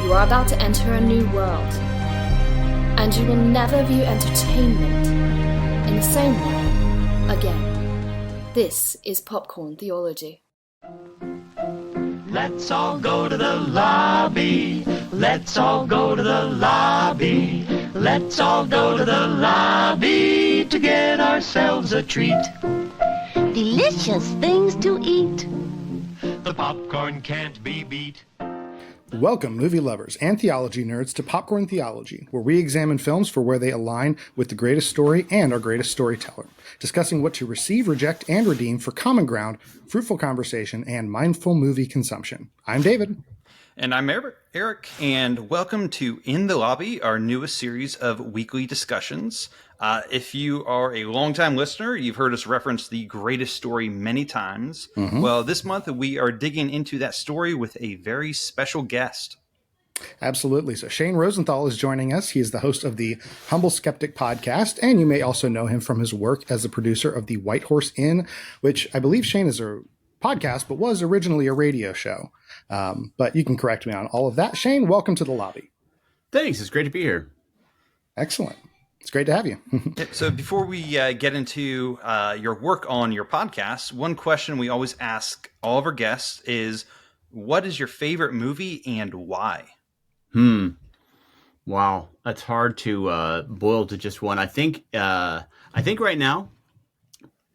You are about to enter a new world, and you will never view entertainment in the same way again. This is Popcorn Theology. Let's all go to the lobby. Let's all go to the lobby. Let's all go to the lobby to get ourselves a treat. Delicious things to eat. The popcorn can't be beat. Welcome, movie lovers and theology nerds, to Popcorn Theology, where we examine films for where they align with the greatest story and our greatest storyteller, discussing what to receive, reject, and redeem for common ground, fruitful conversation, and mindful movie consumption. I'm David. And I'm Eric, and welcome to In the Lobby, our newest series of weekly discussions. If you are a longtime listener, you've heard us reference the greatest story many times. Well, this month we are digging into that story with a very special guest. Absolutely. So Shane Rosenthal is joining us. He is the host of the Humble Skeptic podcast, and you may also know him from his work as the producer of the White Horse Inn, which I believe, Shane, is a podcast, but was originally a radio show. But you can correct me on all of that. Shane, welcome to the lobby. Thanks. It's great to be here. Excellent. It's great to have you. So before we get into your work on your podcast, one question we always ask all of our guests is, what is your favorite movie and why? Wow. That's hard to boil to just one. I think right now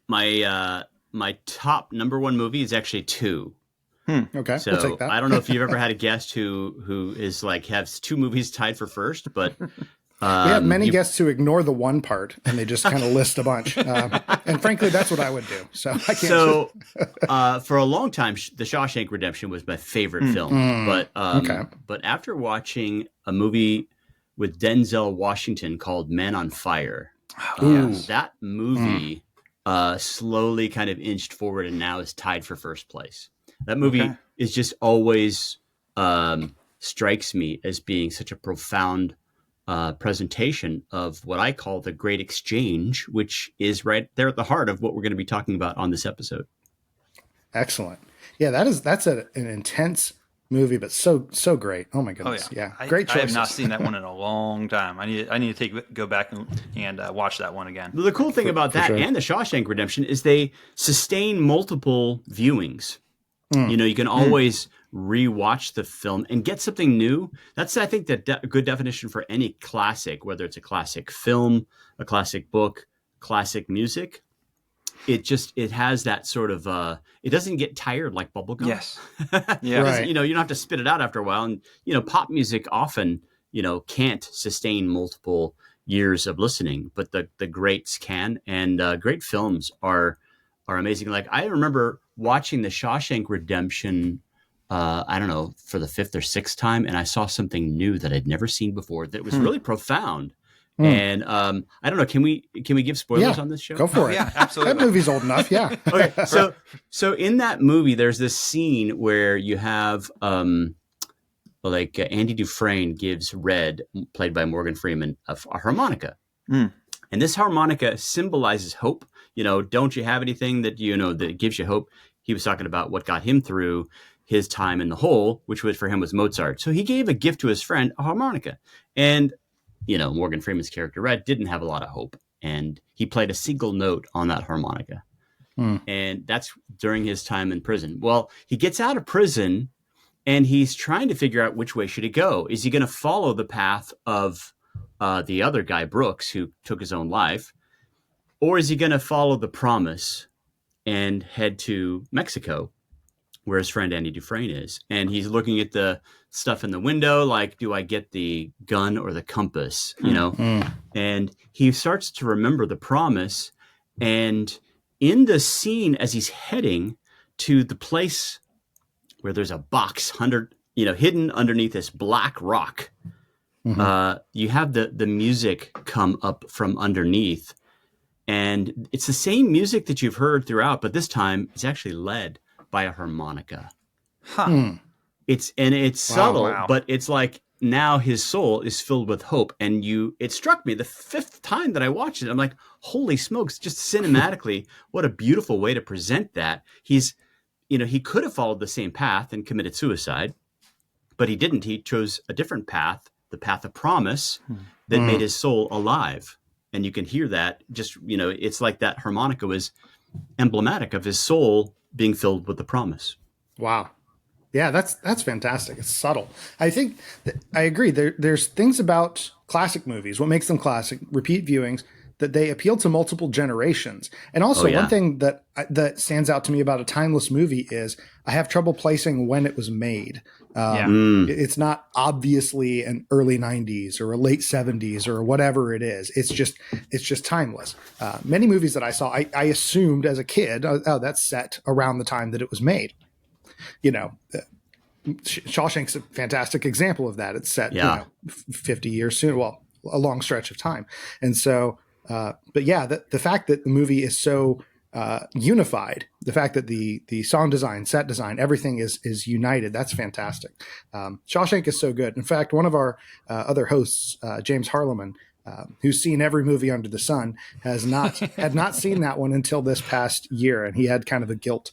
my top number one movie is actually two. Okay, so we'll take that. I don't know if you've ever had a guest who is like has two movies tied for first, but we have many guests who ignore the one part and they just kind of list a bunch. And frankly, that's what I would do. So I can't. So for a long time, The Shawshank Redemption was my favorite film. But after watching a movie with Denzel Washington called Men on Fire, that movie slowly kind of inched forward and now is tied for first place. That movie is just always strikes me as being such a profound presentation of what I call the Great Exchange, which is right there at the heart of what we're going to be talking about on this episode. Excellent. Yeah, that's an intense movie, but so great. Oh my goodness. Yeah. Great choices. I have not seen that one in a long time. I need to go back and watch that one again. The cool thing about that and The Shawshank Redemption is they sustain multiple viewings. You know, you can always rewatch the film and get something new. That's, I think, the good definition for any classic, whether it's a classic film, a classic book, classic music. It has that sort of, it doesn't get tired like bubblegum. Yes. Yeah. Right. You know, you don't have to spit it out after a while. And, you know, pop music often, you know, can't sustain multiple years of listening, but the greats can. And great films are amazing. Like, I remember watching The Shawshank Redemption, I don't know, for the fifth or sixth time, and I saw something new that I'd never seen before that was really profound. And I don't know, can we give spoilers on this show? Go for it. Yeah, absolutely. That movie's old enough. Yeah. Okay. So in that movie, there's this scene where you have Andy Dufresne gives Red, played by Morgan Freeman, a harmonica. And this harmonica symbolizes hope. You know, don't you have anything that, you know, that gives you hope? He was talking about what got him through his time in the hole, which was for him was Mozart. So he gave a gift to his friend, a harmonica. And, you know, Morgan Freeman's character, Red, didn't have a lot of hope. And he played a single note on that harmonica. And that's during his time in prison. Well, he gets out of prison and he's trying to figure out which way should he go. Is he going to follow the path of the other guy, Brooks, who took his own life? Or is he going to follow the promise and head to Mexico, where his friend Andy Dufresne is? And he's looking at the stuff in the window, like, do I get the gun or the compass? You know? And he starts to remember the promise. And in the scene, as he's heading to the place where there's a box hidden underneath this black rock, you have the music come up from underneath. And it's the same music that you've heard throughout, but this time it's actually led by a harmonica. It's subtle, but it's like now his soul is filled with hope. And it struck me the fifth time that I watched it. I'm like, holy smokes, just cinematically, what a beautiful way to present that. He could have followed the same path and committed suicide, but he didn't. He chose a different path, the path of promise that made his soul alive. And you can hear that just, it's like that harmonica was emblematic of his soul being filled with the promise. Wow. Yeah, that's fantastic. It's subtle. I think I agree. There's things about classic movies, what makes them classic, repeat viewings, that they appeal to multiple generations. And also one thing that stands out to me about a timeless movie is I have trouble placing when it was made. It's not obviously an early 90s or a late 70s or whatever it is. It's just timeless. Many movies that I saw, I assumed as a kid, oh, that's set around the time that it was made. Shawshank's a fantastic example of that. It's set 50 years soon. Well, a long stretch of time. And so, but yeah, the fact that the movie is so unified, the fact that the song design, set design, everything is united, that's fantastic. Shawshank is so good. In fact, one of our other hosts, James Harleman, who's seen every movie under the sun, had not seen that one until this past year, and he had kind of a guilt.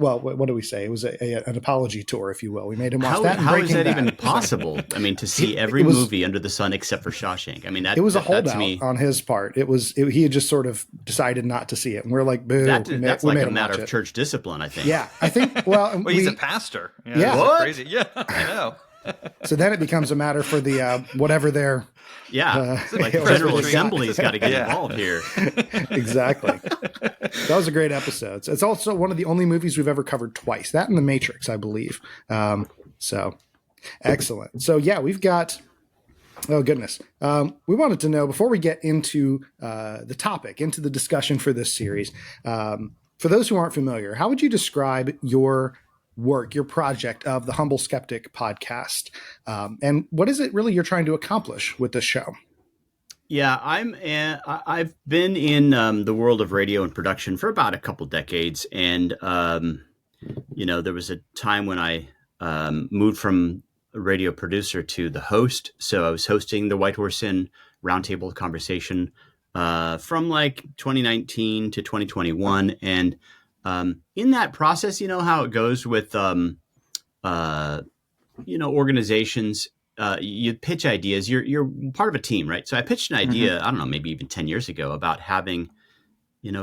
Well, what do we say? It was an apology tour, if you will. We made him watch that. How is that even possible? I mean, to see every movie under the sun except for Shawshank. I mean, it was a holdout on his part. He had just sort of decided not to see it, and we're like, boo. That's like a matter of church discipline, I think. Yeah, I think. Well, he's a pastor. Yeah, what? Crazy. Yeah, I know. So then it becomes a matter for the whatever their like General Assembly's got to get involved here. Exactly. That was a great episode. It's also one of the only movies we've ever covered twice. That and The Matrix, I believe. So excellent. So yeah, we've got. Oh goodness. We wanted to know before we get into the topic, into the discussion for this series. For those who aren't familiar, how would you describe your work, your project of the Humble Skeptic podcast? And what is it really you're trying to accomplish with this show? Yeah, I've been in the world of radio and production for about a couple decades. And, there was a time when I moved from a radio producer to the host. So I was hosting the White Horse Inn Roundtable conversation from like 2019 to 2021. And in that process, how it goes with, organizations, you pitch ideas, you're part of a team, right? So I pitched an idea, I don't know, maybe even 10 years ago about having,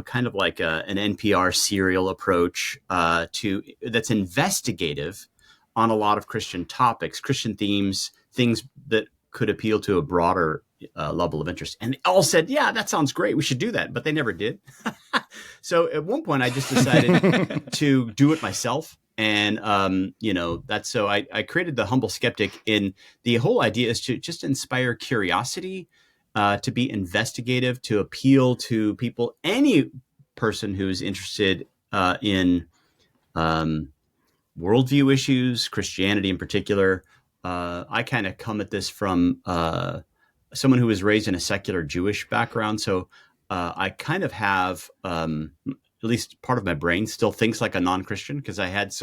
kind of like an NPR serial approach that's investigative on a lot of Christian topics, Christian themes, things that could appeal to a broader level of interest. And they all said, yeah, that sounds great. We should do that. But they never did. So at one point I just decided to do it myself. And, that's so I created the Humble Skeptic, and the whole idea is to just inspire curiosity, to be investigative, to appeal to people, any person who's interested in worldview issues, Christianity in particular. I kind of come at this from someone who was raised in a secular Jewish background. So I kind of have, at least part of my brain still thinks like a non-Christian, because I had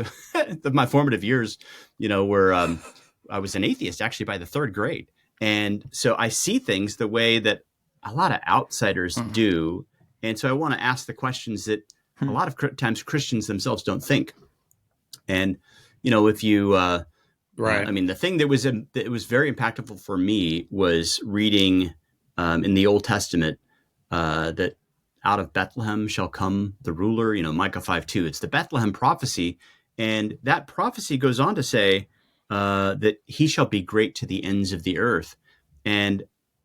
my formative years, where I was an atheist actually by the third grade. And so I see things the way that a lot of outsiders do. And so I want to ask the questions that a lot of times Christians themselves don't think. And, if you, right. The thing that was very impactful for me was reading in the Old Testament that out of Bethlehem shall come the ruler, Micah 5:2. It's the Bethlehem prophecy. And that prophecy goes on to say that he shall be great to the ends of the earth. And,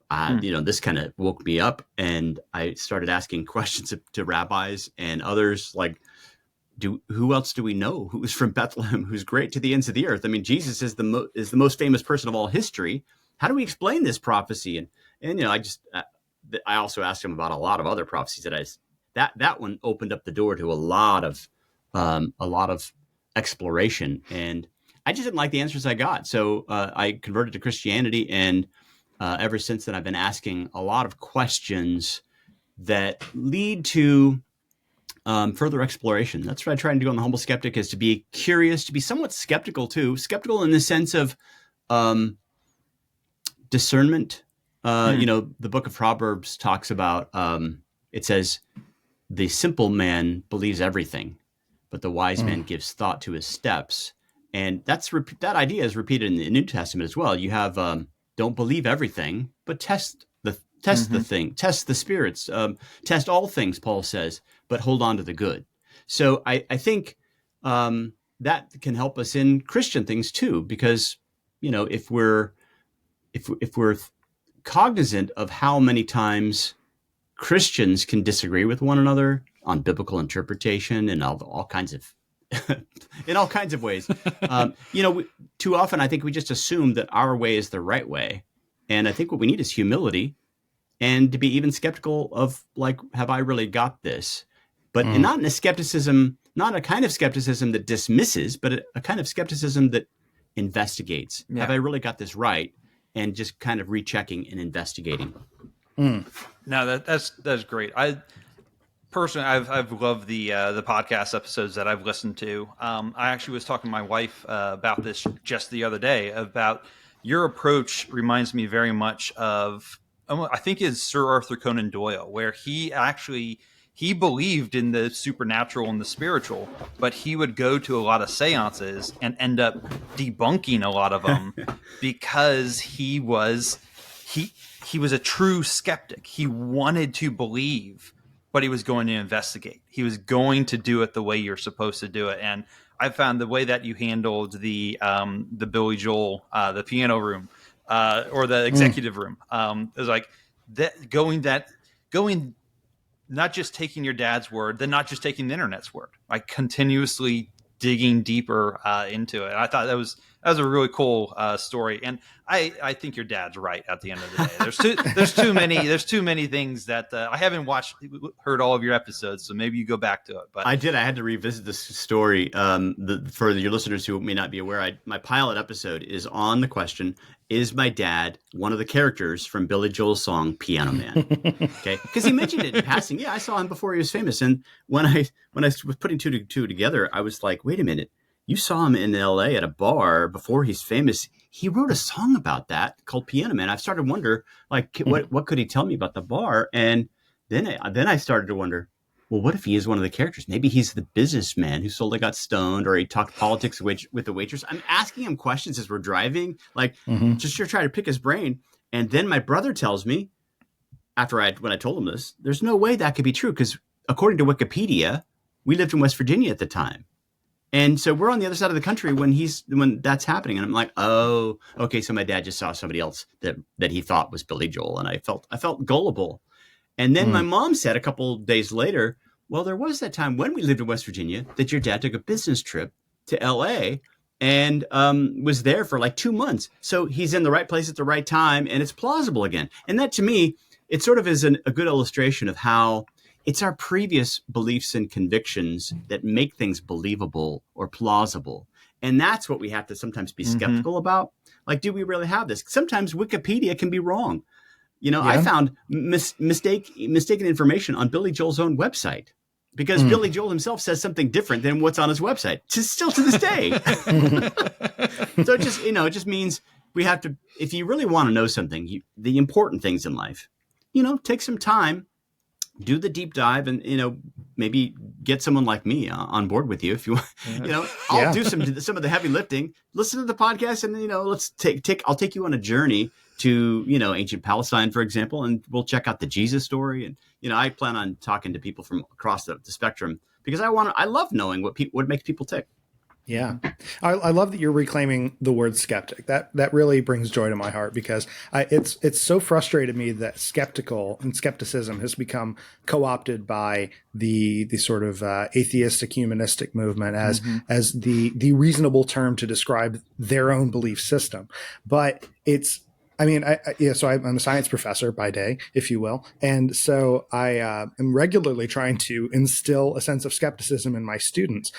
this kind of woke me up, and I started asking questions to rabbis and others like, who else do we know who is from Bethlehem, who's great to the ends of the earth? I mean, Jesus is the most famous person of all history. How do we explain this prophecy? And I also asked him about a lot of other prophecies that one opened up the door to a lot of exploration. And I just didn't like the answers I got. So I converted to Christianity. And ever since then, I've been asking a lot of questions that lead to further exploration. That's what I try and do on the Humble Skeptic, is to be curious, to be somewhat skeptical too. Skeptical in the sense of discernment. The book of Proverbs talks about, it says, the simple man believes everything, but the wise man gives thought to his steps. And that idea is repeated in the New Testament as well. You have don't believe everything, but test the thing, test the spirits, test all things, Paul says, but hold on to the good. So I think that can help us in Christian things too, because if we're cognizant of how many times Christians can disagree with one another on biblical interpretation and all kinds of in all kinds of ways. Too often I think we just assume that our way is the right way. And I think what we need is humility and to be even skeptical of, like, have I really got this? But not in a skepticism, not a kind of skepticism that dismisses, but a kind of skepticism that investigates. Yeah. Have I really got this right? And just kind of rechecking and investigating. No, that's great. I personally, I've loved the podcast episodes that I've listened to. I actually was talking to my wife about this just the other day. About your approach reminds me very much of, I think it's Sir Arthur Conan Doyle, where he believed in the supernatural and the spiritual, but he would go to a lot of seances and end up debunking a lot of them because he was a true skeptic. He wanted to believe, but he was going to investigate. He was going to do it the way you're supposed to do it. And I found the way that you handled the Billy Joel, the piano room, or the executive room, is like that going. Not just taking your dad's word, then not just taking the internet's word, like continuously digging deeper into it. I thought that was a really cool story, and I think your dad's right at the end of the day. There's too many things that I haven't heard all of your episodes, so maybe you go back to it. But I did. I had to revisit this story for your listeners who may not be aware. My pilot episode is on the question: is my dad one of the characters from Billy Joel's song Piano Man? Okay, because he mentioned it in passing. Yeah, I saw him before he was famous, and when I was putting two together, I was like, wait a minute. You saw him in L.A. at a bar before he's famous. He wrote a song about that called Piano Man. I've started to wonder, like, what could he tell me about the bar? And then I started to wonder, well, what if he is one of the characters? Maybe he's the businessman who slowly got stoned, or he talked politics with the waitress. I'm asking him questions as we're driving, like just to try to pick his brain. And then my brother tells me, when I told him this, there's no way that could be true because according to Wikipedia, we lived in West Virginia at the time. And so we're on the other side of the country when that's happening. And I'm like, oh, okay. So my dad just saw somebody else that he thought was Billy Joel. And I felt gullible. And then my mom said a couple of days later, well, there was that time when we lived in West Virginia that your dad took a business trip to LA and was there for like 2 months. So he's in the right place at the right time and it's plausible again. And that to me, it sort of is a good illustration of how it's our previous beliefs and convictions that make things believable or plausible. And that's what we have to sometimes be skeptical about. Like, do we really have this? Sometimes Wikipedia can be wrong. I found mistaken information on Billy Joel's own website because Billy Joel himself says something different than what's on his website, still to this day. So it just means we have to, if you really want to know something, the important things in life, take some time, do the deep dive, and maybe get someone like me on board with you if you want. I'll do some of the heavy lifting. Listen to the podcast, and let's I'll take you on a journey to ancient Palestine, for example, and we'll check out the Jesus story. And I plan on talking to people from across the spectrum because I love knowing what makes people tick. Yeah. I love that you're reclaiming the word skeptic. That really brings joy to my heart because it's so frustrated me that skepticism has become co-opted by the sort of atheistic humanistic movement as the reasonable term to describe their own belief system. But so I'm a science professor by day, if you will. And so I am regularly trying to instill a sense of skepticism in my students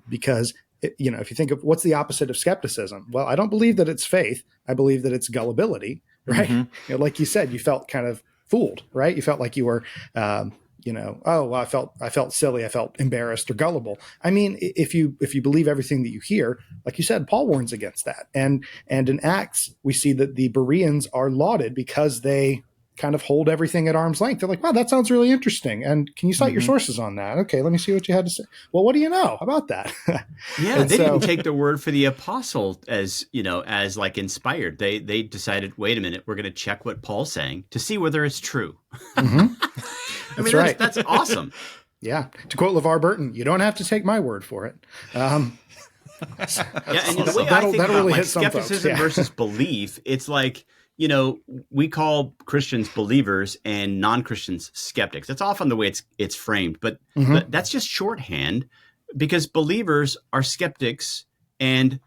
because if you think of what's the opposite of skepticism, well, I don't believe that it's faith. I believe that it's gullibility, right? Like you said, you felt kind of fooled, right? You felt like you were, I felt silly. I felt embarrassed or gullible. I mean, if you believe everything that you hear, like you said, Paul warns against that. And in Acts, we see that the Bereans are lauded because they kind of hold everything at arm's length. They're like, wow, that sounds really interesting. And can you cite your sources on that? Okay, let me see what you had to say. Well, what do you know about that? Yeah, they didn't take the word for the apostle as, as like inspired. They decided, wait a minute, we're going to check what Paul's saying to see whether it's true. That's right. That's awesome. Yeah. To quote LeVar Burton, you don't have to take my word for it. And the way I think about really like hit some folks. skepticism versus belief, it's like, we call Christians believers and non-Christians skeptics. That's often the way it's framed, but that's just shorthand, because believers are skeptics and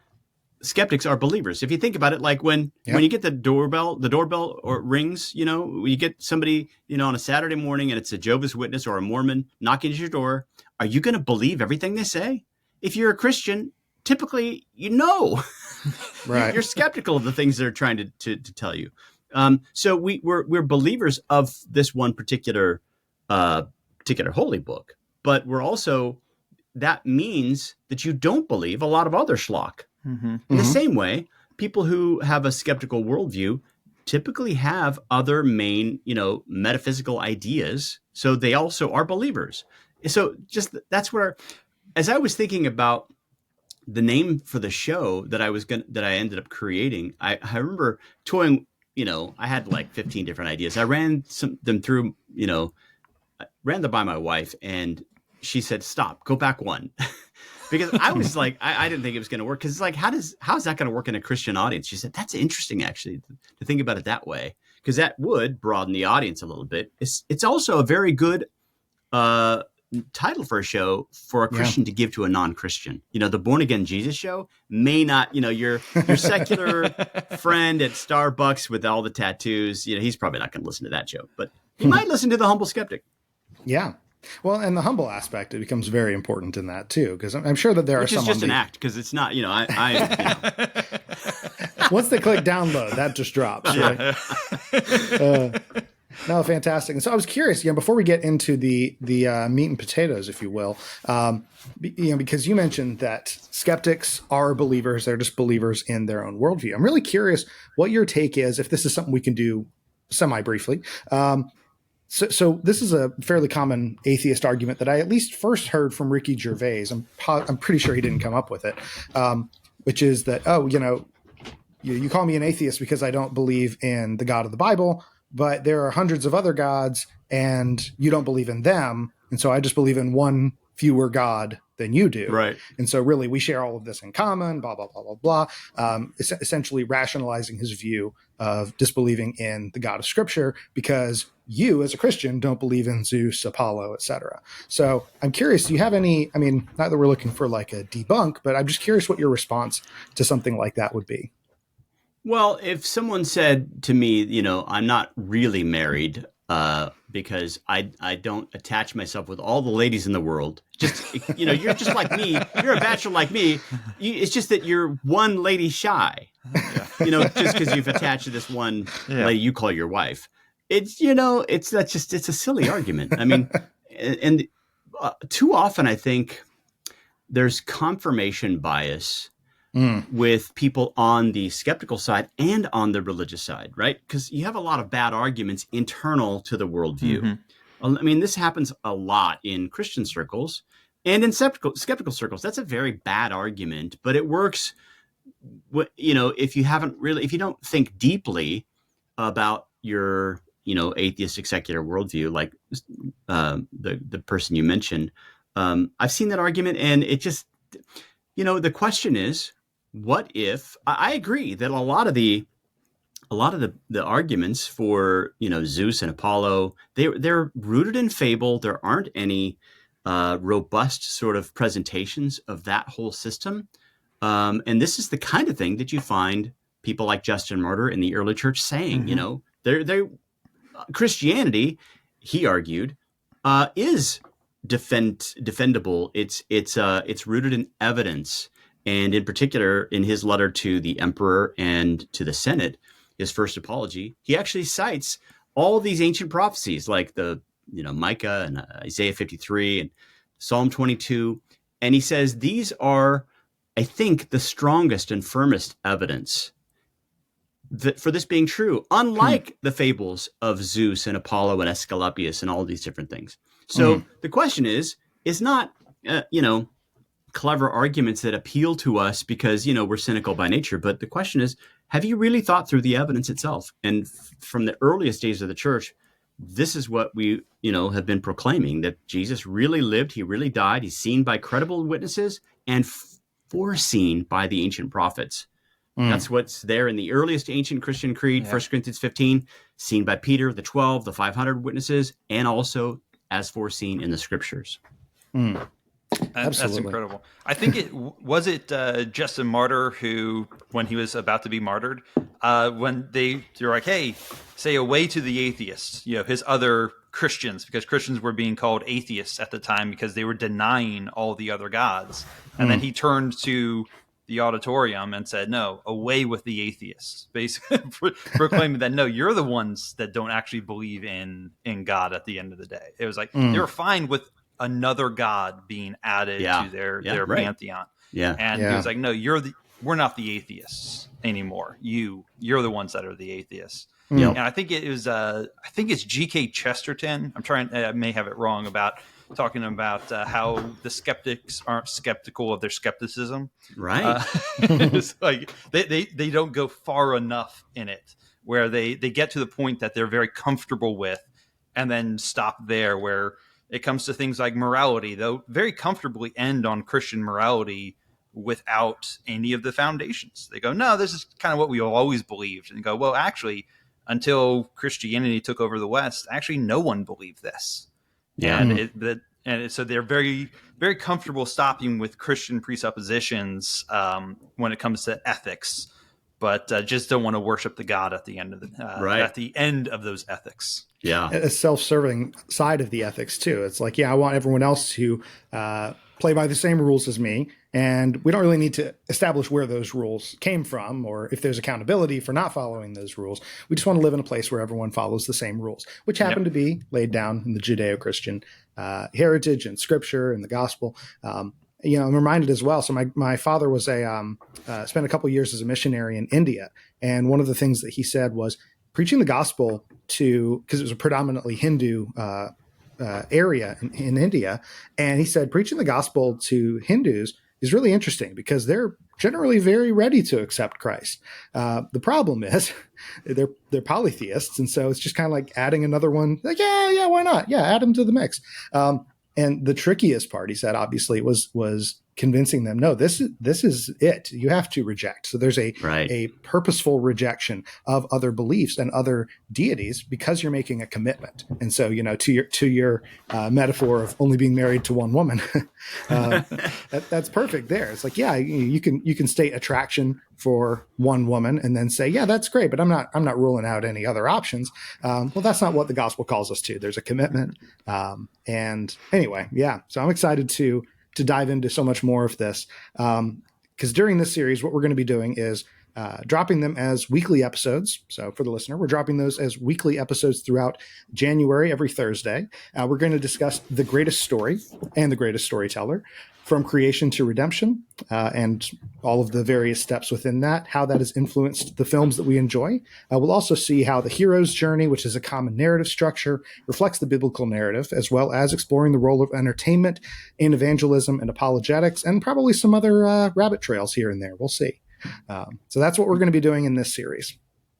skeptics are believers. If you think about it, like when you get the doorbell or rings, you get somebody, on a Saturday morning and it's a Jehovah's Witness or a Mormon knocking at your door. Are you going to believe everything they say? If you're a Christian, typically, right. You're skeptical of the things they're trying to tell you. So we're believers of this one particular holy book, but we're also, that means that you don't believe a lot of other schlock. In the same way, people who have a skeptical worldview typically have other main, metaphysical ideas. So they also are believers. So that's where, as I was thinking about the name for the show that I ended up creating, I remember toying, I had like 15 different ideas. I ran them through, I ran them by my wife, and she said, stop, go back one. Because I was like, I didn't think it was going to work. Because it's like, how is that going to work in a Christian audience? She said, that's interesting, actually, to think about it that way, because that would broaden the audience a little bit. It's also a very good title for a show for a Christian to give to a non-Christian. The Born Again Jesus show may not, your secular friend at Starbucks with all the tattoos, he's probably not going to listen to that show, but he might listen to the Humble Skeptic. Yeah. Well, and the humble aspect, it becomes very important in that too, because I'm sure that there are some. Which is just an act, because it's not, Once they click download, that just drops. Right? No, fantastic. And so I was curious, before we get into the meat and potatoes, if you will, because you mentioned that skeptics are believers; they're just believers in their own worldview. I'm really curious what your take is, if this is something we can do semi-briefly. So this is a fairly common atheist argument that I at least first heard from Ricky Gervais. I'm pretty sure he didn't come up with it, which is that, you call me an atheist because I don't believe in the God of the Bible, but there are hundreds of other gods and you don't believe in them. And so I just believe in one fewer God than you do. Right. And so really we share all of this in common, blah, blah, blah, blah, blah. Essentially rationalizing his view of disbelieving in the God of Scripture because you as a Christian don't believe in Zeus, Apollo, etc. So I'm curious, do you have any, not that we're looking for like a debunk, but I'm just curious what your response to something like that would be. Well, if someone said to me, I'm not really married because I don't attach myself with all the ladies in the world. Just, you're just like me. You're a bachelor like me. It's just that you're one lady shy, just because you've attached to this one lady you call your wife. It's, it's a silly argument. And too often I think there's confirmation bias with people on the skeptical side and on the religious side, right? Because you have a lot of bad arguments internal to the worldview. This happens a lot in Christian circles and in skeptical circles. That's a very bad argument, but it works, if you don't think deeply about your, atheistic secular worldview, like the person you mentioned. I've seen that argument, and it just, the question is, what if I agree that a lot of the arguments for Zeus and Apollo, they're rooted in fable. There aren't any robust sort of presentations of that whole system, and this is the kind of thing that you find people like Justin Martyr in the early church saying. They Christianity, he argued, is defendable. It's rooted in evidence. And in particular, in his letter to the emperor and to the Senate, his first apology, he actually cites all these ancient prophecies like the Micah and Isaiah 53 and Psalm 22. And he says these are, I think, the strongest and firmest evidence for this being true, unlike the fables of Zeus and Apollo and Asclepius and all these different things. So the question is not, clever arguments that appeal to us because, we're cynical by nature. But the question is, have you really thought through the evidence itself? And from the earliest days of the church, this is what we, have been proclaiming, that Jesus really lived. He really died. He's seen by credible witnesses and foreseen by the ancient prophets. That's what's there in the earliest ancient Christian creed, 1 Corinthians 15, seen by Peter, the 12, the 500 witnesses, and also as foreseen in the scriptures. That's incredible. I think it Justin Martyr who, when he was about to be martyred, when they're like, hey, say away to the atheists, his other Christians, because Christians were being called atheists at the time because they were denying all the other gods. And then he turned to the auditorium and said, no, away with the atheists, basically proclaiming that, no, you're the ones that don't actually believe in God at the end of the day. It was like, they were fine with another God being added to their pantheon. And he was like, no, we're not the atheists anymore. You're the ones that are the atheists. And I think it's G.K. Chesterton. I may have it wrong, about talking about how the skeptics aren't skeptical of their skepticism. Right. It's like they don't go far enough in it, where they get to the point that they're very comfortable with and then stop there, where it comes to things like morality. They'll very comfortably end on Christian morality without any of the foundations. They go, no, this is kind of what we always believed. And go, well, actually, until Christianity took over the West, actually no one believed this. Yeah. So they're very, very comfortable stopping with Christian presuppositions when it comes to ethics, but just don't want to worship the God at the end of at the end of those ethics. Yeah, a self-serving side of the ethics too. It's like, I want everyone else to play by the same rules as me, and we don't really need to establish where those rules came from or if there's accountability for not following those rules. We just want to live in a place where everyone follows the same rules, which happen to be laid down in the Judeo-Christian heritage and scripture and the gospel. I'm reminded as well. So my father was spent a couple of years as a missionary in India, and one of the things that he said was preaching the gospel because it was a predominantly Hindu area in India. And he said, preaching the gospel to Hindus is really interesting because they're generally very ready to accept Christ. The problem is they're polytheists. And so it's just kind of like adding another one. Like, yeah, why not? Yeah, add them to the mix. And the trickiest part, he said, obviously, was convincing them, no, this is it. You have to reject. So there's a purposeful rejection of other beliefs and other deities because you're making a commitment. And so, to your metaphor of only being married to one woman, that's perfect there. It's like, you can state attraction for one woman and then say, yeah, that's great, but I'm not ruling out any other options. Well, that's not what the gospel calls us to. There's a commitment. And anyway, so I'm excited to dive into so much more of this. Because during this series, what we're going to be doing is dropping them as weekly episodes. So for the listener, we're dropping those as weekly episodes throughout January, every Thursday. We're going to discuss the greatest story and the greatest storyteller, from creation to redemption, and all of the various steps within that, how that has influenced the films that we enjoy. We'll also see how the hero's journey, which is a common narrative structure, reflects the biblical narrative, as well as exploring the role of entertainment in evangelism and apologetics, and probably some other rabbit trails here and there. We'll see. So that's what we're going to be doing in this series.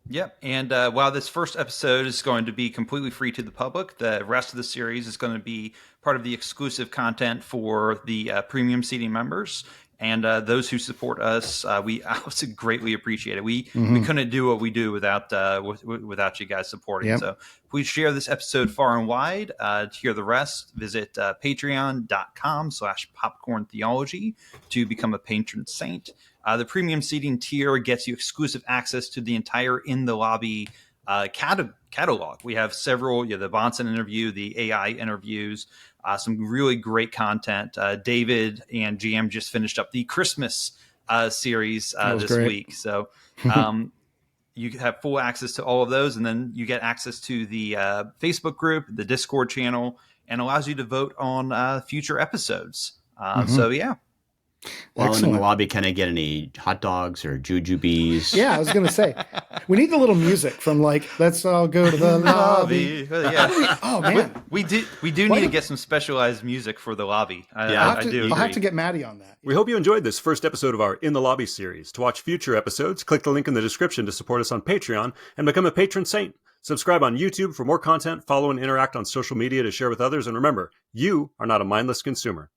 Yep. And while this first episode is going to be completely free to the public, the rest of the series is going to be part of the exclusive content for the premium seating members. And those who support us, we also greatly appreciate it. We couldn't do what we do without you guys supporting. Yep. So please share this episode far and wide. To hear the rest, visit patreon.com/popcorntheology to become a patron saint. The premium seating tier gets you exclusive access to the entire In the Lobby catalog. We have several, the Bonson interview, the AI interviews, some really great content. David and GM just finished up the Christmas series this week. So you have full access to all of those. And then you get access to the Facebook group, the Discord channel, and allows you to vote on future episodes. So, yeah. While Excellent. in the lobby, can I get any hot dogs or jujubes? Yeah, I was going to say, we need the little music from like, let's all go to the lobby. Yeah. Oh, man. We do need to get some specialized music for the lobby. I do. I'll have to get Maddie on that. We hope you enjoyed this first episode of our In the Lobby series. To watch future episodes, click the link in the description to support us on Patreon and become a patron saint. Subscribe on YouTube for more content, follow and interact on social media to share with others, and remember, you are not a mindless consumer.